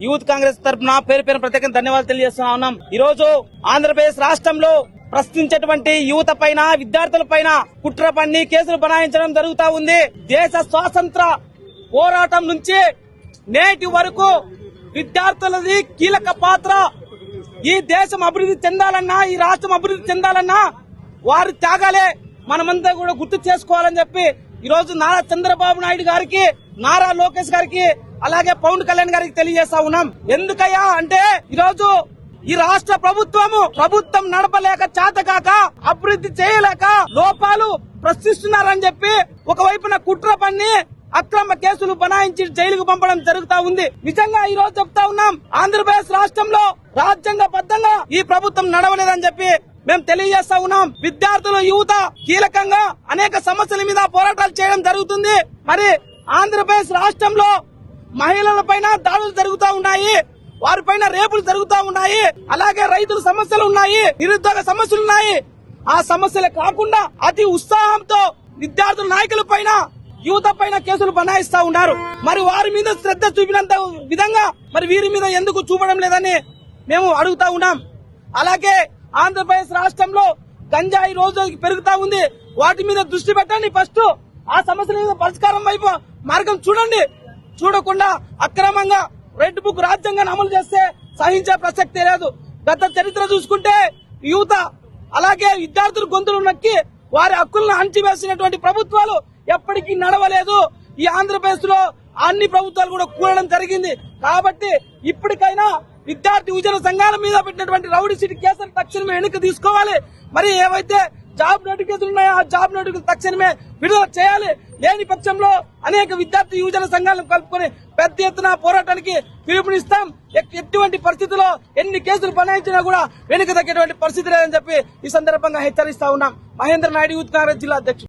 Youth Congress తరఫున పేరు ప్రత్యేకంగా ధన్యవాదాలు తెలియజేస్తున్నా ఉన్నాం. ఈ రోజు ఆంధ్రప్రదేశ్ రాష్ట్రంలో ప్రశ్నించేటువంటి యువత పైన విద్యార్థుల పైన కుట్ర పన్ని కేసులు బనాయించడం జరుగుతా ఉంది. దేశ స్వాతంత్ర పోరాటం నుంచి నేటి వరకు విద్యార్థులది కీలక పాత్ర. ఈ దేశం అభివృద్ధి చెందాలన్నా, ఈ రాష్ట్రం అభివృద్ధి చెందాలన్నా వారి త్యాగాలే మనమంతా కూడా గుర్తు చేసుకోవాలని చెప్పి ఈ రోజు నారా చంద్రబాబు నాయుడు గారికి, నారా లోకేష్ గారికి, అలాగే పవన్ కళ్యాణ్ గారికి తెలియజేస్తా ఉన్నాం. ఎందుకయ్యా అంటే ఈరోజు ఈ రాష్ట్ర ప్రభుత్వం నడపలేక, చేతకాక, అభివృద్ధి చేయలేక లోపాలు ప్రశ్నిస్తున్నారని చెప్పి ఒకవైపున కుట్ర పన్ని అక్రమ కేసులు బనాయించి జైలుకు పంపడం జరుగుతా ఉంది. నిజంగా ఈ రోజు చెప్తా ఉన్నాం, ఆంధ్రప్రదేశ్ రాష్ట్రంలో రాజ్యాంగబద్ధంగా ఈ ప్రభుత్వం నడవలేదని చెప్పి మేము తెలియజేస్తా ఉన్నాం. విద్యార్థులు, యువత కీలకంగా అనేక సమస్యల మీద పోరాటాలు చేయడం జరుగుతుంది. మరి ఆంధ్రప్రదేశ్ రాష్ట్రంలో మహిళల పైన దాడులు జరుగుతూ ఉన్నాయి, వారిపైన రేపులు జరుగుతూ ఉన్నాయి, అలాగే రైతుల సమస్యలు ఉన్నాయి, నిరుద్యోగ సమస్యలు ఉన్నాయి. ఆ సమస్యలే కాకుండా అతి ఉత్సాహంతో విద్యార్థుల నాయకుల పైన, యువత పైన కేసులు బనాయిస్తా ఉన్నారు. మరి వారి మీద శ్రద్ధ చూపినంత విధంగా మరి వీరి మీద ఎందుకు చూపడం లేదని మేము అడుగుతా ఉన్నాం. అలాగే ఆంధ్రప్రదేశ్ రాష్ట్రంలో గంజాయి రోజుకి పెరుగుతా ఉంది. వాటి మీద దృష్టి పెట్టండి. ఫస్ట్ ఆ సమస్యల మీద పరిష్కారం వైపు మార్గం చూడండి. చూడకుండా అక్రమంగా రెడ్ బుక్ రాజ్యాంగాన్ని అమలు చేస్తే సహించే ప్రసక్తే లేదు. గత చరిత్ర చూసుకుంటే యువత అలాగే విద్యార్థుల గొంతులు నొక్కి వారి హక్కులను అణచివేసినటువంటి ప్రభుత్వాలు ఎప్పటికీ నడవలేదు. ఈ ఆంధ్రప్రదేశ్ లో అన్ని ప్రభుత్వాలు కూడా కూడడం జరిగింది. కాబట్టి ఇప్పటికైనా విద్యార్థి యువజన సంఘాల మీద పెట్టినటువంటి రౌడీ సిటీ కేసులు తక్షణమే వెనక్కి తీసుకోవాలి. మరి ఏవైతే జాబ్ నోటిఫికేషన్లు ఉన్నాయో ఆ జాబ్ నోటిఫికేషన్ తక్షణమే విడుదల చేయాలి. లేని పక్షంలో అనేక విద్యార్థి యువజన సంఘాలను కలుపుకొని పెద్ద ఎత్తున పోరాటానికి పిలుపునిస్తాం. ఎటువంటి పరిస్థితుల్లో ఎన్ని కేసులు బనాయించినా కూడా వెనుక తగ్గేటువంటి పరిస్థితి లేదని చెప్పి ఈ సందర్భంగా హెచ్చరిస్తా ఉన్నాం. మహేంద్ర నాయుడు, యూత్ కాంగ్రెస్ జిల్లా అధ్యక్షుడు.